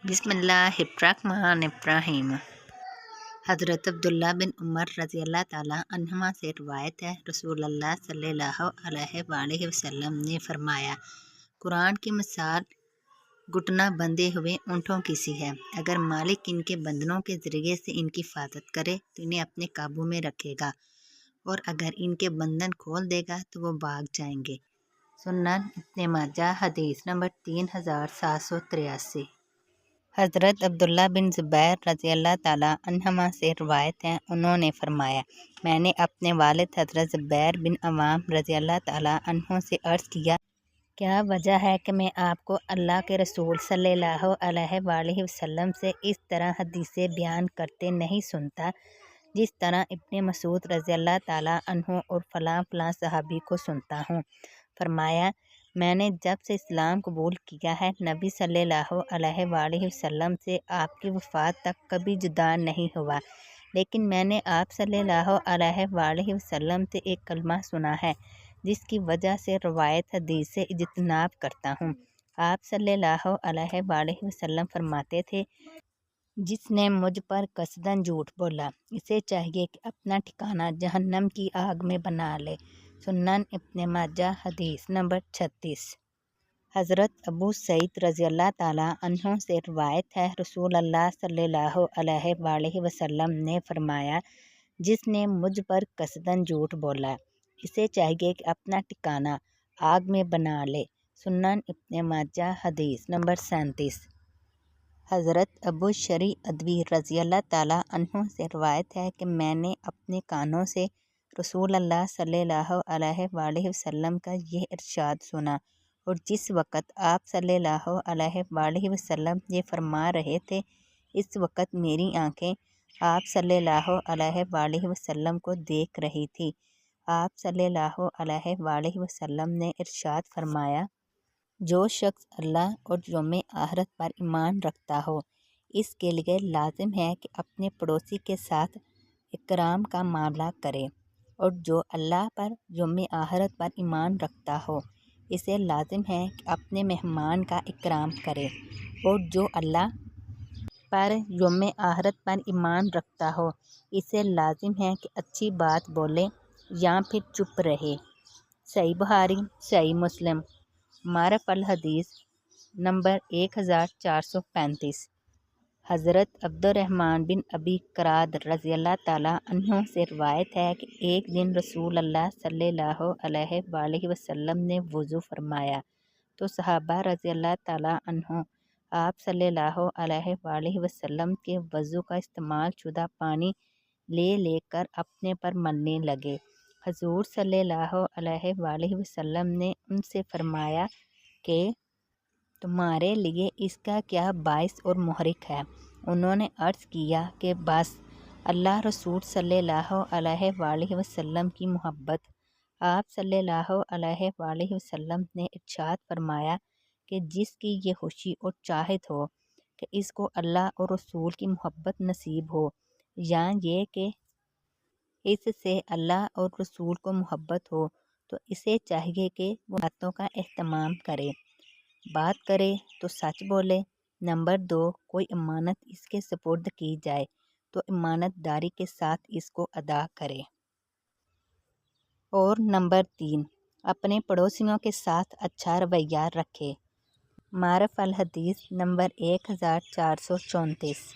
बिस्मिल्लाहिर्रहमानिर्रहीम। हज़रत अब्दुल्ला बिन उमर रज़ी अल्लाह ताला अन्हुमा से रिवायत है, रसूलुल्लाह सल्लल्लाहु अलैहि वसल्लम ने फरमाया, कुरान की मिसाल घुटना बंधे हुए ऊँटों की सी है। अगर मालिक इनके बंधनों के ज़रिए से इनकी हिफाजत करे तो इन्हें अपने काबू में रखेगा, और अगर इनके बंधन खोल देगा तो वो भाग जाएंगे। सुनन इब्न माजा हदीस नंबर 3783। हज़रत अब्दुल्ला बिन ज़ुबैर रज़ी अल्लाह ताला अन्हुमा से रिवायत है, उन्होंने फरमाया, मैंने अपने वालिद हज़रत ज़ुबैर बिन अवाम रज़ी अल्लाह ताला अन्हु से अर्ज़ किया, क्या वजह है कि मैं आपको अल्लाह के रसूल सल्लल्लाहु अलैहि वसल्लम से इस तरह हदीसें बयान करते नहीं सुनता जिस तरह इब्ने मसूद रज़ी अल्लाह ताला अन्हु और फ़लाँ सहाबी को सुनता हूँ। फरमाया, मैंने जब से इस्लाम कबूल किया है, नबी सल्लल्लाहु अलैहि वसल्लम से आपकी वफ़ात तक कभी जुदा नहीं हुआ, लेकिन मैंने आप सल्लल्लाहु अलैहि वसल्लम से एक कलमा सुना है जिसकी वजह से रवायत हदीस से इज्तनाब करता हूँ। आप सल्लल्लाहु अलैहि वसल्लम फरमाते थे, जिसने मुझ पर कसदन झूठ बोला, इसे चाहिए कि अपना ठिकाना जहन्नम की आग में बना ले। सुन्नन इब्न माजा हदीस नंबर 36। हज़रत अबू सईद रज़ी अल्लाह ताला अन्हु से रिवायत है, रसूलुल्लाह सल्लल्लाहु अलैहि वसल्लम ने फरमाया, जिसने मुझ पर कसदन झूठ बोला, इसे चाहिए कि अपना ठिकाना आग में बना ले। सुन्नन इब्न माजा हदीस नंबर 37। हज़रत अबू शरी अदवी रज़ी अल्लाह ताला अन्हु से रिवायत है कि मैंने अपने कानों से रसूलुल्लाह सल्लल्लाहु अलैहि वसल्लम का यह इरशाद सुना, और जिस वक़्त आप सल्लल्लाहु अलैहि वसल्लम ये फरमा रहे थे, इस वक़्त मेरी आँखें आप सल्लल्लाहु अलैहि वसल्लम को देख रही थी। आप सल्लल्लाहु अलैहि वसल्लम ने इरशाद फरमाया, जो शख्स अल्लाह और यौम आखिरत पर ईमान रखता हो, इसके लिए लाजिम है कि अपने पड़ोसी के साथ इकराम का मामला करे, और जो अल्लाह पर यौम आखिरत पर ईमान रखता हो, इसे लाजिम है कि अपने मेहमान का इकराम करे, और जो अल्लाह पर यौम आखिरत पर ईमान रखता हो, इसे लाजिम है कि अच्छी बात बोले या फिर चुप रहे। सही बुखारी, सही मुस्लिम। मारफ अल हदीस नंबर 1435। हज़रत अब्दुर्रहमान बिन अबी कराद रज़ी अल्लाह ताला अन्हु से रिवायत है कि एक दिन रसूलुल्लाह सल्लल्लाहु अलैहि वसल्लम ने वज़ू फरमाया तो सहाबा रज़ी अल्लाह ताला अन्हु आप सल्लल्लाहु अलैहि वसल्लम के वज़ू का इस्तेमाल शुदा पानी ले लेकर अपने पर मलने लगे। हजूर सल्लल्लाहु अलैहि वसल्लम ने उनसे फरमाया कि तुम्हारे लिए इसका क्या बाइस और मुहरिक है। उन्होंने अर्ज़ किया कि बस अल्लाह रसूल सल्लल्लाहु अलैहि वसल्लम की मोहब्बत। आप सल्लल्लाहु अलैहि वसल्लम ने इरशाद फरमाया कि जिसकी ये खुशी और चाहत हो कि इसको अल्लाह और रसूल की मोहब्बत नसीब हो, या ये कि इससे अल्लाह और रसूल को मोहब्बत हो, तो इसे चाहिए कि वो बातों का एहतमाम करे। बात करे तो सच बोले। नंबर 2, कोई अमानत इसके सुपुर्द की जाए तो ईमानतदारी के साथ इसको अदा करे। और नंबर 3, अपने पड़ोसियों के साथ अच्छा रवैया रखे। मारफ अल हदीस नंबर 1434।